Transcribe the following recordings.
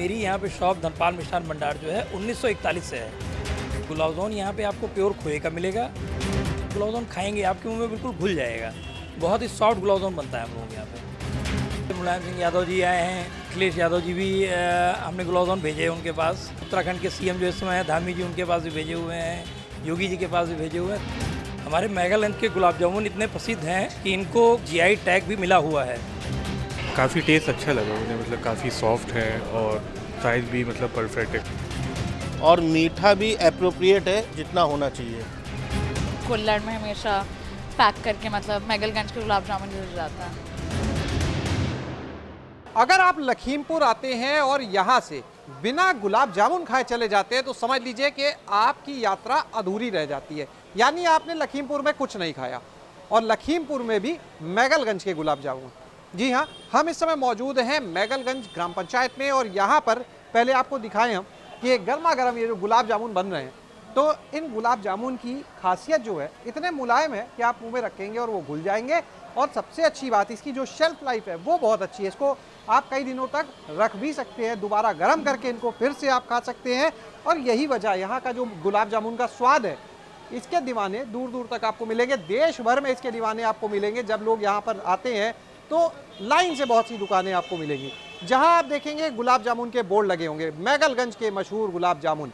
मेरी यहाँ पे शॉप धनपाल मिष्ठान भंडार जो है 1941 से है। गुलाब जामुन यहाँ पे आपको प्योर खोए का मिलेगा। गुलाब जामुन खाएंगे आपके मुंह में बिल्कुल घुल जाएगा। बहुत ही सॉफ्ट गुलाब जामुन बनता है हम लोग यहाँ पे। मुलायम सिंह यादव जी आए हैं, अखिलेश यादव जी भी हमने गुलाब जामुन भेजे हैं उनके पास। उत्तराखंड के सीएम जो इस समय हैं धामी जी, उनके पास भी भेजे हुए हैं। योगी जी के पास भी भेजे हुए हैं। हमारे मेगालैंड के गुलाब जामुन इतने प्रसिद्ध हैं कि इनको जीआई टैग भी मिला हुआ है। काफ़ी टेस्ट अच्छा लगा मुझे, मतलब काफ़ी सॉफ्ट है और साइज़ भी मतलब परफेक्ट है और मीठा भी एप्रोप्रिएट है जितना होना चाहिए। कुल्लड़ में हमेशा पैक करके मतलब मेगलगंज के गुलाब जामुन यूज जाता है। अगर आप लखीमपुर आते हैं और यहाँ से बिना गुलाब जामुन खाए चले जाते हैं तो समझ लीजिए कि आपकी यात्रा अधूरी रह जाती है। यानी आपने लखीमपुर में कुछ नहीं खाया। और लखीमपुर में भी मेगलगंज के गुलाब जामुन। जी हाँ, हम इस समय मौजूद हैं मेगलगंज ग्राम पंचायत में और यहाँ पर पहले आपको दिखाएं हम कि ये गर्मा गर्म ये जो गुलाब जामुन बन रहे हैं, तो इन गुलाब जामुन की खासियत जो है इतने मुलायम है कि आप मुंह में रखेंगे और वो घुल जाएंगे। और सबसे अच्छी बात इसकी जो शेल्फ लाइफ है वो बहुत अच्छी है। इसको आप कई दिनों तक रख भी सकते हैं, दोबारा गर्म करके इनको फिर से आप खा सकते हैं। और यही वजह यहाँ का जो गुलाब जामुन का स्वाद है, इसके दीवाने दूर दूर तक आपको मिलेंगे। देश भर में इसके दीवाने आपको मिलेंगे। जब लोग यहाँ पर आते हैं तो लाइन से बहुत सी दुकानें आपको मिलेंगी जहां आप देखेंगे गुलाब जामुन के बोर्ड लगे होंगे, मेगलगंज के मशहूर गुलाब जामुन।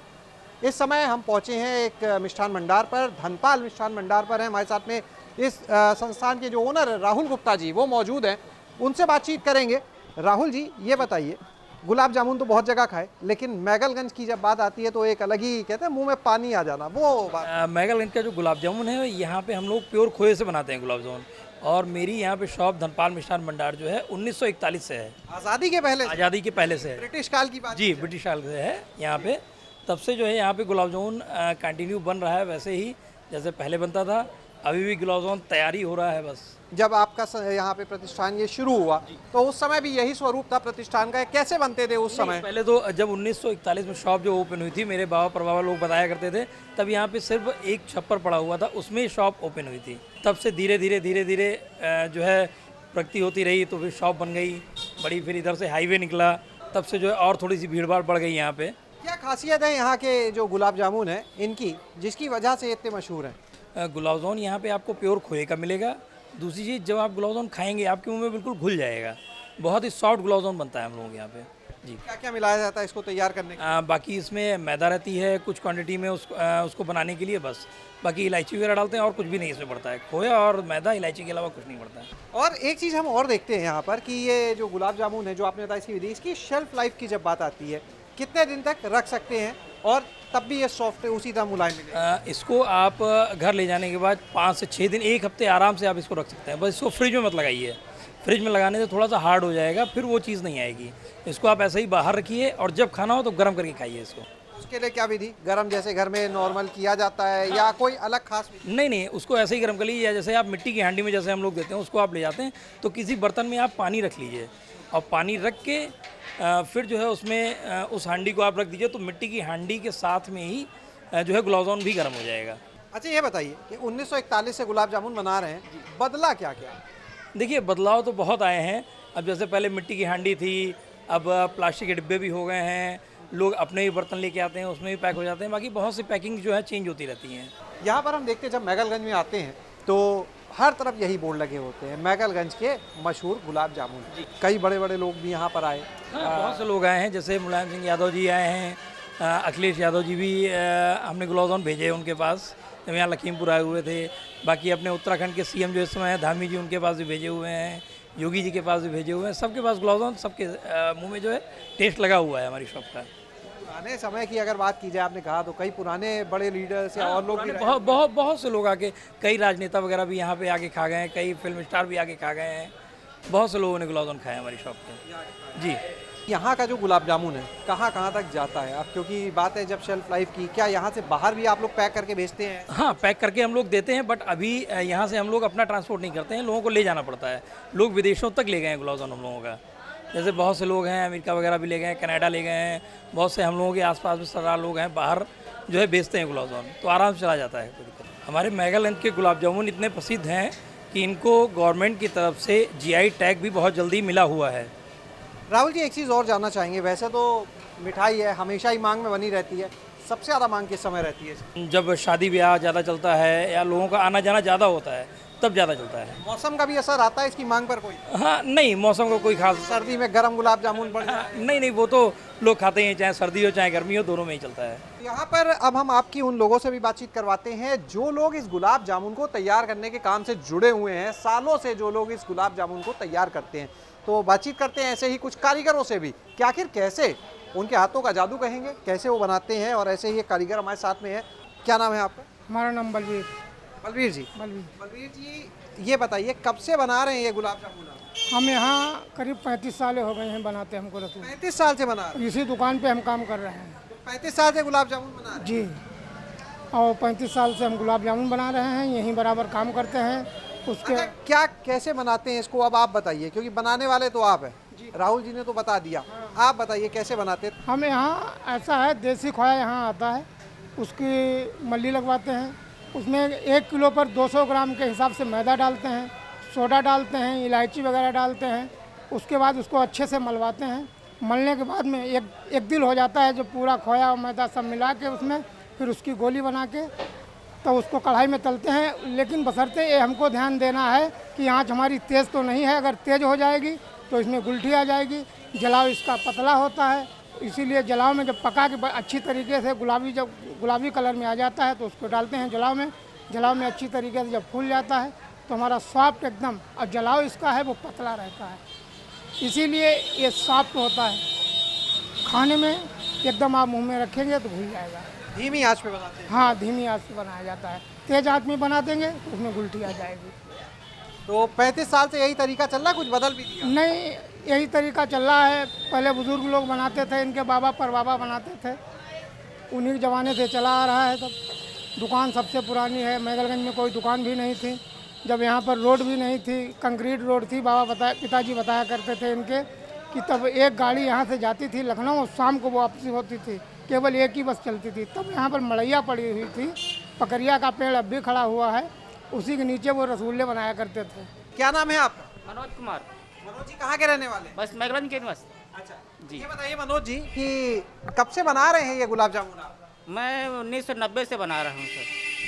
इस समय हम पहुंचे हैं एक मिष्ठान भंडार पर, धनपाल मिष्ठान भंडार पर हैं। हमारे साथ में इस संस्थान के जो ओनर राहुल गुप्ता जी वो मौजूद हैं, उनसे बातचीत करेंगे। राहुल जी, ये बताइए, गुलाब जामुन तो बहुत जगह खाए, लेकिन मेगलगंज की जब बात आती है तो एक अलग ही कहते हैं मुंह में पानी आ जाना, वो बात। मेगालैंड का जो गुलाब जामुन है यहाँ पे हम लोग प्योर खोए से बनाते हैं गुलाब जामुन। और मेरी यहाँ पे शॉप धनपाल मिष्ठान भंडार जो है 1941 से है। आज़ादी के पहले, आज़ादी के पहले से है। ब्रिटिश काल की बात। जी, ब्रिटिश काल से है यहाँ पे। तब से जो है यहाँ पे गुलाब जामुन कंटिन्यू बन रहा है, वैसे ही जैसे पहले बनता था। अभी भी गुलाब जामुन तैयारी हो रहा है बस। जब आपका यहाँ पे प्रतिष्ठान ये शुरू हुआ तो उस समय भी यही स्वरूप था प्रतिष्ठान का? कैसे बनते थे उस समय? पहले तो जब 1941 में शॉप जो ओपन हुई थी, मेरे बाबा परबाबा लोग बताया करते थे, तब यहाँ पे सिर्फ एक छप्पर पड़ा हुआ था, उसमें शॉप ओपन हुई थी। तब से धीरे धीरे जो है प्रगति होती रही, तो फिर शॉप बन गई बड़ी। फिर इधर से हाईवे निकला, तब से जो है और थोड़ी सी भीड़ भाड़ बढ़ गई यहाँ पे। क्या खासियत है यहाँ के जो गुलाब जामुन है इनकी, जिसकी वजह से इतने मशहूर हैं? गुलाब जामुन यहाँ पे आपको प्योर खोए का मिलेगा। दूसरी चीज़, जब आप गुलाब जामुन खाएंगे आपके मुंह में बिल्कुल घुल जाएगा। बहुत ही सॉफ्ट गुलाब जामुन बनता है हम लोग यहाँ पे। जी। क्या क्या मिलाया जाता है इसको तैयार करने के? बाकी इसमें मैदा रहती है कुछ क्वांटिटी में उसको बनाने के लिए बस। बाकी इलायची वगैरह डालते हैं और कुछ भी नहीं इसमें पड़ता है। खोया और मैदा, इलायची के अलावा कुछ नहीं पड़ता है। और एक चीज़ हम और देखते हैं यहाँ पर कि ये जो गुलाब जामुन है जो आपने बताया इसकी विधि, इसकी शेल्फ लाइफ की जब बात आती है, कितने दिन तक रख सकते हैं और तब भी ये सॉफ्ट उसी तरह मुलायम मिलेगा? इसको आप घर ले जाने के बाद 5 से 6 दिन, 1 हफ्ते आराम से आप इसको रख सकते हैं। बस इसको फ्रिज में मत लगाइए। फ्रिज में लगाने से थोड़ा सा हार्ड हो जाएगा, फिर वो चीज़ नहीं आएगी। इसको आप ऐसे ही बाहर रखिए और जब खाना हो तो गर्म करके खाइए इसको। उसके लिए क्या विधि? गरम जैसे घर में नॉर्मल किया जाता है या कोई अलग खास विधि? नहीं, उसको ऐसे ही गर्म कर लीजिए। जैसे आप मिट्टी की हांडी में जैसे हम लोग देते हैं, उसको आप ले जाते हैं तो किसी बर्तन में आप पानी रख लीजिए और पानी रख के फिर जो है उसमें उस हांडी को आप रख दीजिए, तो मिट्टी की हांडी के साथ में ही जो है गुलाब जामुन भी गर्म हो जाएगा। अच्छा, ये बताइए कि 1941 से गुलाब जामुन बना रहे हैं, बदला क्या क्या? देखिए, बदलाव तो बहुत आए हैं। अब जैसे पहले मिट्टी की हांडी थी, अब प्लास्टिक के डिब्बे भी हो गए हैं। लोग अपने ही बर्तन लेके आते हैं, उसमें भी पैक हो जाते हैं। बाकी बहुत सी पैकिंग जो है चेंज होती रहती हैं। यहाँ पर हम देखते हैं जब मेगलगंज में आते हैं तो हर तरफ यही बोर्ड लगे होते हैं, मेगलगंज के मशहूर गुलाब जामुन। कई बड़े बड़े लोग भी यहाँ पर आए। हाँ, बहुत से लोग आए हैं। जैसे मुलायम सिंह यादव जी आए हैं, अखिलेश यादव जी भी हमने गुलाब जामुन भेजे हैं उनके पास जब यहाँ लखीमपुर आए हुए थे। बाकी अपने उत्तराखंड के सीएम जो इस समय हैं धामी जी, उनके पास भी भेजे हुए हैं। योगी जी के पास भी भेजे हुए हैं। सबके पास गुलाब जामुन, सबके मुँह में जो है टेस्ट लगा हुआ है हमारी शॉप का। पुराने समय की अगर बात की जाए, आपने कहा तो कई पुराने बड़े लीडर्स या और लोग भी रहे। बहुत से लोग आके, कई राजनेता वगैरह भी यहाँ पे आके खा गए हैं, कई फिल्म स्टार भी आके खा गए हैं। बहुत से लोगों ने गुलाब जामुन खाया हमारी शॉप पे। जी। यहाँ का जो गुलाब जामुन है कहाँ कहाँ तक जाता है अब, क्योंकि बात है जब शेल्फ लाइफ की, क्या यहाँ से बाहर भी आप लोग पैक करके भेजते हैं? हाँ, पैक करके हम लोग देते हैं, बट अभी यहाँ से हम लोग अपना ट्रांसपोर्ट नहीं करते हैं, लोगों को ले जाना पड़ता है। लोग विदेशों तक ले गए हैं गुलाब जामुन हम लोगों का। जैसे बहुत से लोग हैं अमेरिका वगैरह भी ले गए हैं, कनाडा ले गए हैं। बहुत से हम लोगों के आसपास में सरदार लोग हैं, बाहर जो है बेचते हैं गुलाब जामुन, तो आराम से चला जाता है, कोई दिक्कत नहीं। हमारे मेगालैंड के गुलाब जामुन इतने प्रसिद्ध हैं कि इनको गवर्नमेंट की तरफ से जीआई टैग भी बहुत जल्दी मिला हुआ है। राहुल जी, एक चीज़ और जानना चाहेंगे। वैसे तो मिठाई है हमेशा ही मांग में बनी रहती है, सबसे ज़्यादा मांग किस समय रहती है? जब शादी ब्याह ज़्यादा चलता है या लोगों का आना जाना ज़्यादा होता है तब ज़्यादा चलता है। मौसम का भी असर आता है इसकी मांग पर कोई? हाँ नहीं, मौसम का कोई खास सर्दी में गर्म गुलाब जामुन बढ़ हाँ, नहीं नहीं, वो तो लोग खाते हैं, चाहे सर्दी हो चाहे गर्मी हो, दोनों में ही चलता है। यहाँ पर अब हम आपकी उन लोगों से भी बातचीत करवाते हैं जो लोग इस गुलाब जामुन को तैयार करने के काम से जुड़े हुए हैं, सालों से जो लोग इस गुलाब जामुन को तैयार करते हैं। तो बातचीत करते हैं ऐसे ही कुछ कारीगरों से भी कि आखिर कैसे उनके हाथों का जादू कहेंगे, कैसे वो बनाते हैं, और ऐसे ही एक कारीगर हमारे साथ में है। क्या नाम है आपका? हमारा नाम बलवीर बलवीर जी। बलवीर। बलवीर जी ये बताइए कब से बना रहे हैं ये गुलाब जामुन? हम यहाँ करीब 35 साल हो गए हैं बनाते हमको रसूल। 35 साल से बना रहे हैं? इसी दुकान पे हम काम कर रहे हैं। 35 साल से गुलाब जामुन बना रहे हैं? जी, और 35 साल से हम गुलाब जामुन बना रहे हैं, यहीं बराबर काम करते हैं। उसके अच्छा, क्या कैसे बनाते हैं इसको, अब आप बताइए, क्योंकि बनाने वाले तो आप हैं। राहुल जी ने तो बता दिया, आप बताइए कैसे बनाते हैं? हम यहाँ ऐसा है, देसी खोया यहाँ आता है, उसकी मल्ली लगवाते हैं, उसमें 1 किलो पर 200 ग्राम के हिसाब से मैदा डालते हैं, सोडा डालते हैं, इलायची वगैरह डालते हैं। उसके बाद उसको अच्छे से मलवाते हैं। मलने के बाद में एक दिल हो जाता है जो पूरा खोया और मैदा सब मिला के उसमें, फिर उसकी गोली बना के तो उसको कढ़ाई में तलते हैं। लेकिन बशर्ते ये हमको ध्यान देना है कि आँच हमारी तेज़ तो नहीं है, अगर तेज़ हो जाएगी तो इसमें गुलठी आ जाएगी। जलाव इसका पतला होता है, इसीलिए जलाव में जब पका के अच्छी तरीके से जब गुलाबी कलर में आ जाता है तो उसको डालते हैं जलाव में। जलाव में अच्छी तरीके से जब फूल जाता है तो हमारा सॉफ्ट एकदम, और जलाव इसका है वो पतला रहता है, इसीलिए ये सॉफ्ट होता है। खाने में एकदम आप मुंह में रखेंगे तो घुल जाएगा। धीमी आंच पे बनाते हैं? हाँ, धीमी आंच पे बनाया जाता है। तेज आंच में बना देंगे तो उसमें गुलठी आ जाएगी। तो 35 साल से यही तरीका चल रहा है, कुछ बदल भी दिया? नहीं, यही तरीका चल रहा है। पहले बुजुर्ग लोग बनाते थे, इनके बाबा परबाबा बनाते थे, उन्हीं के ज़माने से चला आ रहा है। तब दुकान सबसे पुरानी है, मैगलगंज में कोई दुकान भी नहीं थी। जब यहाँ पर रोड भी नहीं थी, कंक्रीट रोड थी। पिताजी बताया करते थे इनके कि तब एक गाड़ी यहाँ से जाती थी लखनऊ और शाम को वो वापसी होती थी, केवल एक ही बस चलती थी। तब यहाँ पर मड़ैया पड़ी हुई थी, पकरिया का पेड़ अब भी खड़ा हुआ है, उसी के नीचे वो रसगुल्ले बनाया करते थे। क्या नाम है आपका? मनोज कुमार। मनोज जी कहाँ के रहने वाले? बस मैगलगंज के निवासी। अच्छा जी। ये बताइए मनोज जी कि कब से बना रहे हैं ये गुलाब जामुन आप? मैं 1990 से बना रहा हूँ सर।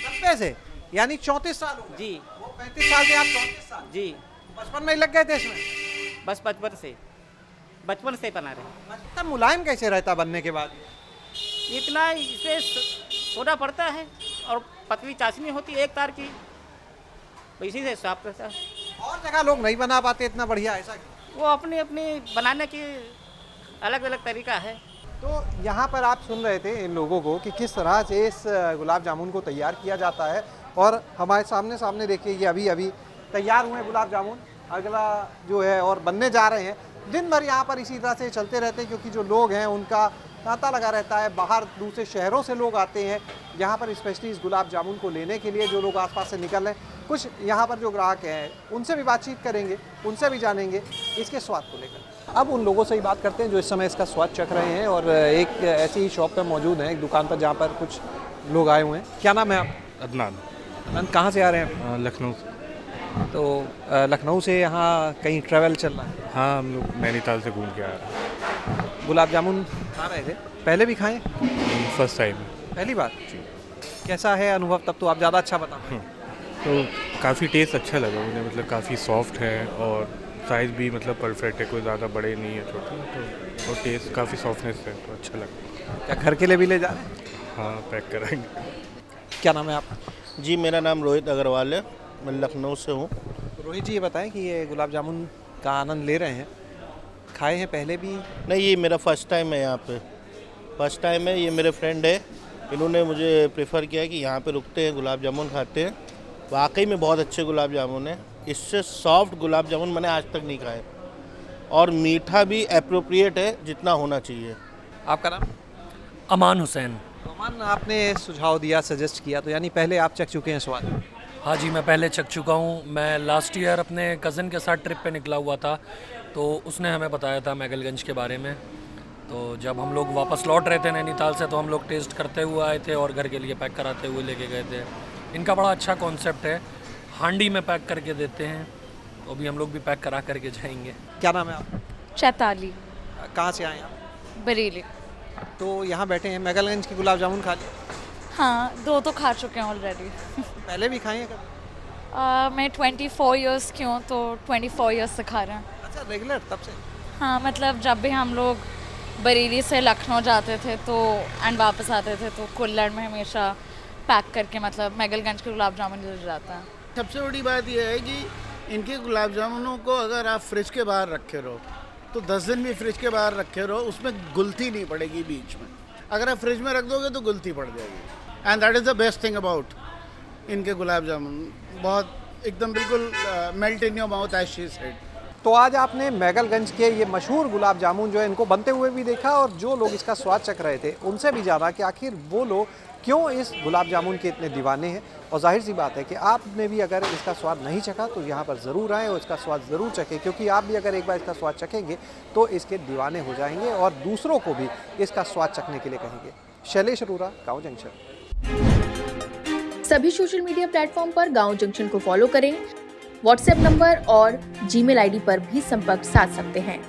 90 से, यानी 34 साल हो गए। जी। वो 35 साल से आप 34 साल? जी, बचपन में ही लग गए थे इसमें? बस बचपन से बना रहे हैं। तब मुलायम कैसे रहता बनने के बाद? इतना इसे सोडा पड़ता है और पतली चाशनी होती है एक तार की, इसी से साफ रहता है। और जगह लोग नहीं बना पाते इतना बढ़िया, ऐसा क्यों? वो अपनी अपनी बनाने की अलग अलग तरीका है। तो यहाँ पर आप सुन रहे थे इन लोगों को कि किस तरह से इस गुलाब जामुन को तैयार किया जाता है, और हमारे सामने देखिए ये अभी तैयार हुए गुलाब जामुन, अगला जो है और बनने जा रहे हैं। दिन भर यहाँ पर इसी तरह से चलते रहते हैं, क्योंकि जो लोग हैं उनका तांता लगा रहता है। बाहर दूसरे शहरों से लोग आते हैं यहाँ पर स्पेशली इस गुलाब जामुन को लेने के लिए, जो लोग आसपास से निकल रहे हैं। कुछ यहाँ पर जो ग्राहक हैं उनसे भी बातचीत करेंगे, उनसे भी जानेंगे इसके स्वाद को लेकर। अब उन लोगों से ही बात करते हैं जो इस समय इसका स्वाद चख रहे हैं, और एक ऐसी ही शॉप पर मौजूद हैं, एक दुकान पर जहाँ पर कुछ लोग आए हुए हैं। क्या नाम है आप? अदनान। अदनान, कहाँ से आ रहे हैं? लखनऊ। तो लखनऊ से यहाँ कहीं ट्रैवल चल रहा है? हाँ, हम लोग नैनीताल से घूम के आ रहे हैं। गुलाब जामुन खा रहे थे, पहले भी खाएं? First time. पहली बार? कैसा है अनुभव? तब तो आप ज़्यादा अच्छा बताओ। तो काफ़ी टेस्ट अच्छा लगा मुझे, मतलब काफ़ी सॉफ्ट है और साइज़ भी मतलब परफेक्ट है, कोई ज़्यादा बड़े नहीं है, छोटे। तो और टेस्ट काफ़ी सॉफ्टनेस है, तो अच्छा लगा। क्या घर के लिए भी ले जा रहे हैं? हाँ, पैक कराएंगे। क्या नाम है आपका? जी, मेरा नाम रोहित अग्रवाल है, मैं लखनऊ से हूँ। रोहित जी ये बताएं कि ये गुलाब जामुन का आनंद ले रहे हैं, खाए हैं पहले भी? नहीं, ये मेरा फर्स्ट टाइम है यहाँ पे, फर्स्ट टाइम है। ये मेरे फ्रेंड है, इन्होंने मुझे प्रेफर किया कि यहाँ पे रुकते हैं, गुलाब जामुन खाते हैं। वाकई में बहुत अच्छे गुलाब जामुन है, इससे सॉफ्ट गुलाब जामुन मैंने आज तक नहीं खाए, और मीठा भी एप्रोप्रिएट है जितना होना चाहिए। आपका नाम? अमान हुसैन। अमान, आपने सुझाव दिया, सजेस्ट किया, तो यानी पहले आप चख चुके हैं स्वाद? हाँ जी, मैं पहले चख चुका हूँ। मैं लास्ट ईयर अपने कज़न के साथ ट्रिप पे निकला हुआ था, तो उसने हमें बताया था मैगलगंज के बारे में। तो जब हम लोग वापस लौट रहे थे नैनीताल से, तो हम लोग टेस्ट करते हुए आए थे और घर के लिए पैक कराते हुए लेके गए थे। इनका बड़ा अच्छा कॉन्सेप्ट है, हांडी में पैक करके देते हैं, तो अभी हम लोग भी पैक करा करके जाएंगे। क्या नाम है आप? चैताली। कहाँ से आए आप? बरेली। तो यहाँ बैठे हैं, मैगलगंज के गुलाब जामुन खा लिए? हाँ 2 तो खा चुके हैं ऑलरेडी। पहले भी खाए हैं कभी? मैं 24 इयर्स की हूँ, तो 24 इयर्स से खा रहे हैं। अच्छा, रेगुलर तब से? हाँ मतलब जब भी हम लोग बरेली से लखनऊ जाते थे तो एंड वापस आते थे तो कुल्लड़ में हमेशा पैक करके मतलब मैगलगंज के गुलाब जामुन जरूर जाता है। सबसे बड़ी बात यह है कि इनके गुलाब जामुनों को अगर आप फ्रिज के बाहर रखे रहो तो 10 दिन भी फ्रिज के बाहर रखे रहो, उसमें गुलती नहीं पड़ेगी बीच में। अगर आप फ्रिज में रख दोगे तो गुलती पड़ जाएगी। And that is the best thing about इनके गुलाब जामुन, बहुत एकदम बिल्कुल melt in your mouth as she said. तो आज आपने मैगलगंज के ये मशहूर गुलाब जामुन जो है इनको बनते हुए भी देखा, और जो लोग इसका स्वाद चख रहे थे उनसे भी जाना कि आखिर वो लोग क्यों इस गुलाब जामुन के इतने दीवाने हैं। और जाहिर सी बात है कि आपने भी अगर इसका स्वाद नहीं चखा तो यहाँ पर ज़रूर आएँ और इसका स्वाद ज़रूर चखें, क्योंकि आप भी अगर एक बार इसका स्वाद चखेंगे तो इसके दीवाने हो जाएंगे और दूसरों को भी इसका स्वाद चखने के लिए कहेंगे। शैलेश अरोरा, गाँव जंक्शन। सभी सोशल मीडिया प्लेटफॉर्म पर गाँव जंक्शन को फॉलो करें। व्हाट्सएप नंबर और जीमेल आईडी पर भी संपर्क साध सकते हैं।